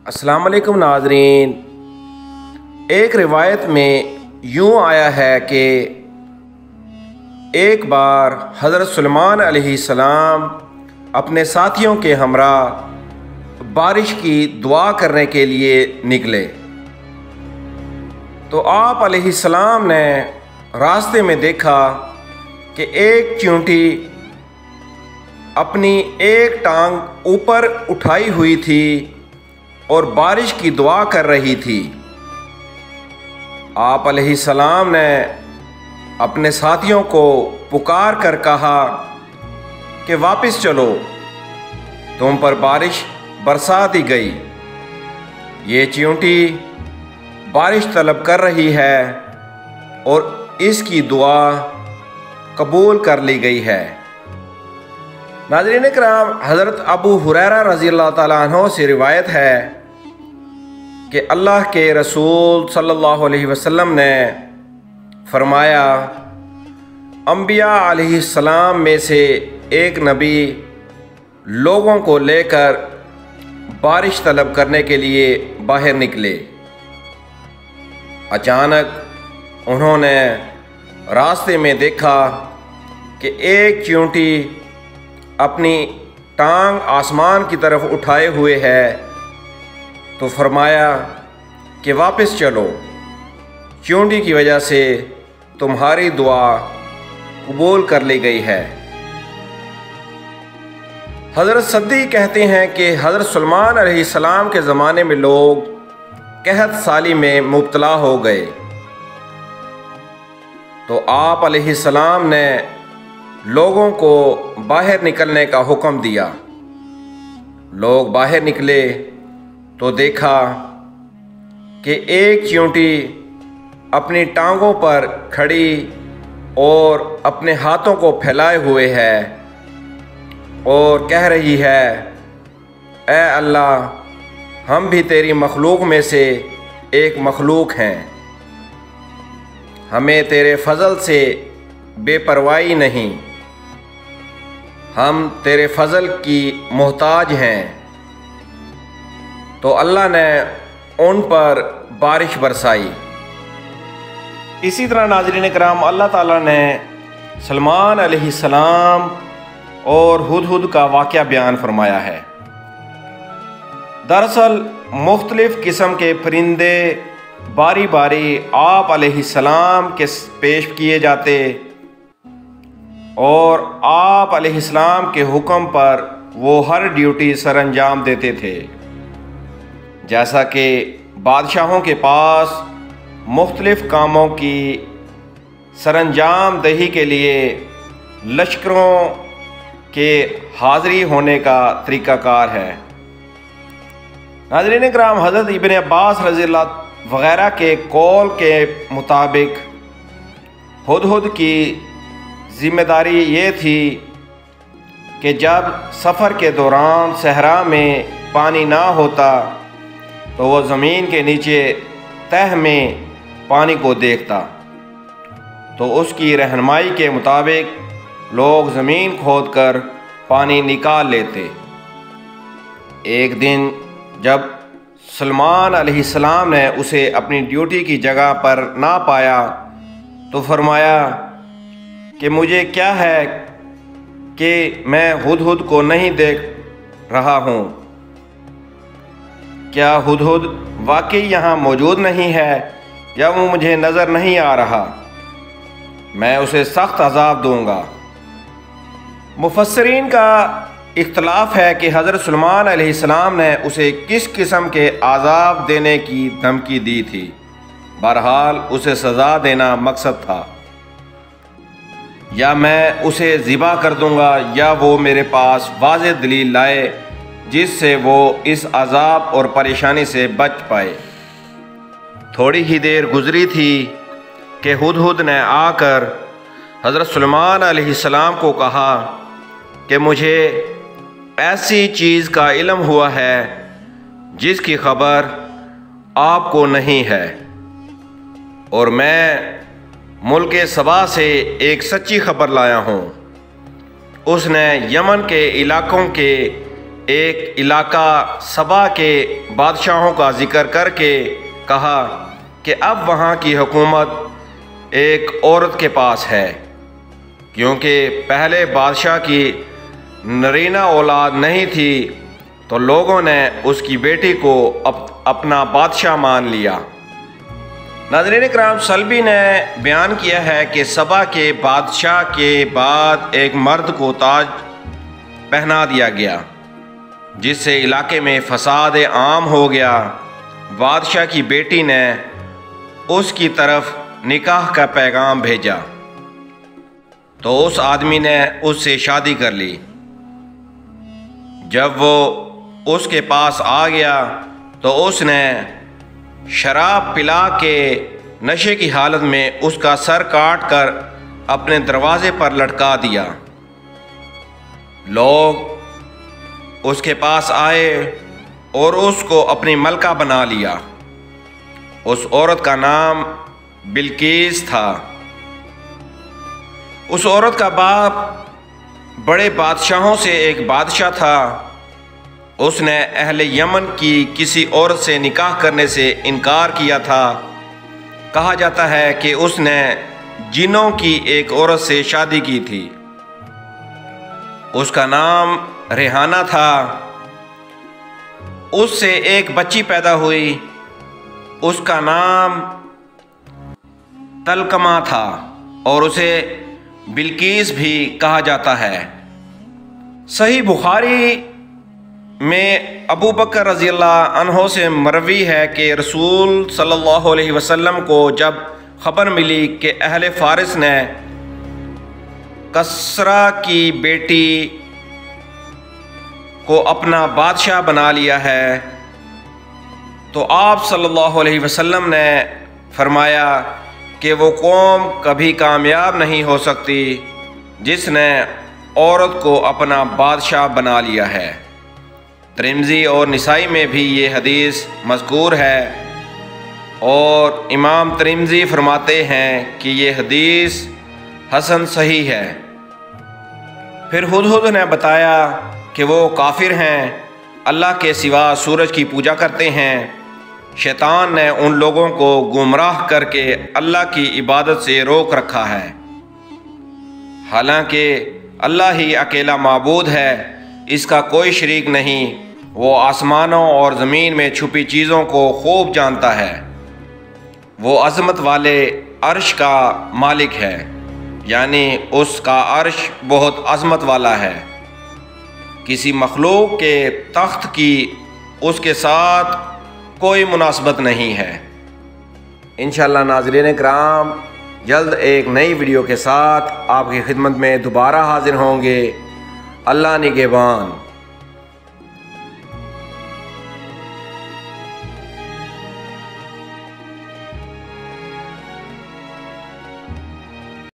अस्सलाम वालेकुम नाज़रीन। एक रिवायत में यूँ आया है कि एक बार हज़रत सुलेमान अलैहिस्सलाम अपने साथियों के हमरा बारिश की दुआ करने के लिए निकले तो आप अलैहिस्सलाम ने रास्ते में देखा कि एक चींटी अपनी एक टांग ऊपर उठाई हुई थी और बारिश की दुआ कर रही थी। आप अलैहिस्सलाम ने अपने साथियों को पुकार कर कहा कि वापस चलो, तुम पर बारिश बरसा दी गई। ये चींटी बारिश तलब कर रही है और इसकी दुआ कबूल कर ली गई है। नाज़रीन इकराम, हज़रत अबू हुरैरा रज़ी अल्लाह ताला अन्हु से रिवायत है कि अल्लाह के रसूल सल्लल्लाहु अलैहि वसल्लम ने फरमाया, अंबिया अलैहिस्सलाम में से एक नबी लोगों को लेकर बारिश तलब करने के लिए बाहर निकले। अचानक उन्होंने रास्ते में देखा कि एक चींटी अपनी टांग आसमान की तरफ उठाए हुए है, तो फरमाया कि वापस चलो, चींटी की वजह से तुम्हारी दुआ कबूल कर ली गई है। हज़रत सद्दी कहते हैं कि हज़रत सुलेमान अलैहिस्सलाम के ज़माने में लोग कहत साली में मुब्तला हो गए तो आप अलैहिस्सलाम ने लोगों को बाहर निकलने का हुक्म दिया। लोग बाहर निकले तो देखा कि एक चींटी अपनी टांगों पर खड़ी और अपने हाथों को फैलाए हुए है और कह रही है, ए अल्लाह, हम भी तेरी मखलूक में से एक मखलूक हैं, हमें तेरे फजल से बेपरवाही नहीं, हम तेरे फजल की मोहताज हैं। तो अल्लाह ने उन पर बारिश बरसाई। इसी तरह नाज़रीन कराम, अल्लाह ताला ने सुलेमान अलैहिस्सलाम और हुदहुद का वाक़या बयान फरमाया है। दरअसल मुख्तलिफ़ किस्म के परिंदे बारी बारी आप अलैहिस्सलाम के पेश किए जाते और आप अलैहिस्सलाम के हुक्म पर वो हर ड्यूटी सर अंजाम देते थे। जैसा कि बादशाहों के पास मुख्तलिफ़ कामों की सरअंजाम दही के लिए लश्करों के हाज़िरी होने का तरीक़ाकार है। नाज़रीन इकराम, हज़रत इब्न अब्बास रज़ियल्लाहु वग़ैरह के कौल के मुताबिक हुदहुद की ज़िम्मेदारी ये थी कि जब सफ़र के दौरान सहरा में पानी ना होता तो वो ज़मीन के नीचे तह में पानी को देखता, तो उसकी रहनुमाई के मुताबिक लोग ज़मीन खोदकर पानी निकाल लेते। एक दिन जब सुलेमान अलैहिस्सलाम ने उसे अपनी ड्यूटी की जगह पर ना पाया तो फरमाया कि मुझे क्या है कि मैं हुदहुद को नहीं देख रहा हूँ, क्या हुदहुद वाकई यहाँ मौजूद नहीं है या वो मुझे नज़र नहीं आ रहा, मैं उसे सख्त अज़ाब दूँगा। मुफस्सिरीन का इख्तलाफ है कि हज़रत सुलेमान अलैहिस्सलाम ने उसे किस किस्म के अज़ाब देने की धमकी दी थी। बहरहाल उसे सज़ा देना मकसद था, या मैं उसे ज़िबा कर दूँगा या वो मेरे पास वाज़ेह दलील लाए जिससे वो इस अज़ाब और परेशानी से बच पाए। थोड़ी ही देर गुजरी थी कि हुदहुद ने आकर हज़रत सुलेमान अलैहिस्सलाम को कहा कि मुझे ऐसी चीज़ का इल्म हुआ है जिसकी खबर आपको नहीं है, और मैं मुल्क सबा से एक सच्ची खबर लाया हूँ। उसने यमन के इलाकों के एक इलाका सबा के बादशाहों का ज़िक्र करके कहा कि अब वहाँ की हुकूमत एक औरत के पास है, क्योंकि पहले बादशाह की नरीना औलाद नहीं थी तो लोगों ने उसकी बेटी को अपना बादशाह मान लिया। नाज़रीन इकराम, सल्बी ने बयान किया है कि सबा के बादशाह के बाद एक मर्द को ताज पहना दिया गया, जिससे इलाके में फसाद आम हो गया। बादशाह की बेटी ने उसकी तरफ निकाह का पैगाम भेजा तो उस आदमी ने उससे शादी कर ली। जब वो उसके पास आ गया तो उसने शराब पिला के नशे की हालत में उसका सर काट कर अपने दरवाजे पर लटका दिया। लोग उसके पास आए और उसको अपनी मलका बना लिया। उस औरत का नाम बिल्कीस था। उस औरत का बाप बड़े बादशाहों से एक बादशाह था। उसने अहले यमन की किसी औरत से निकाह करने से इनकार किया था। कहा जाता है कि उसने जिन्नों की एक औरत से शादी की थी। उसका नाम रेहाना था। उससे एक बच्ची पैदा हुई। उसका नाम तलकमा था और उसे बिल्कीस भी कहा जाता है। सही बुखारी में अबू बकर रज़ी अल्लाह अन्हो से मरवी है कि रसूल सल्लल्लाहु अलैहि वसल्लम को जब खबर मिली कि अहले फारिस ने कसरा की बेटी को अपना बादशाह बना लिया है, तो आप सल्लल्लाहु अलैहि वसल्लम ने फरमाया कि वो कौम कभी कामयाब नहीं हो सकती जिसने औरत को अपना बादशाह बना लिया है। तिरमिज़ी और निसाई में भी ये हदीस मज़कूर है और इमाम तिरमिज़ी फरमाते हैं कि ये हदीस हसन सही है। फिर हुदहुद ने बताया कि वो काफिर हैं, अल्लाह के सिवा सूरज की पूजा करते हैं। शैतान ने उन लोगों को गुमराह करके अल्लाह की इबादत से रोक रखा है। हालांकि अल्लाह ही अकेला माबूद है, इसका कोई शरीक नहीं। वो आसमानों और ज़मीन में छुपी चीज़ों को खूब जानता है। वो अज़मत वाले अर्श का मालिक है, यानी उसका अर्श बहुत अज़मत वाला है। किसी मखलूक के तख्त की उसके साथ कोई मुनासबत नहीं है। इंशाअल्लाह नाज़रीन इकराम, जल्द एक नई वीडियो के साथ आपकी खिदमत में दोबारा हाजिर होंगे। अल्लाह निगहबान।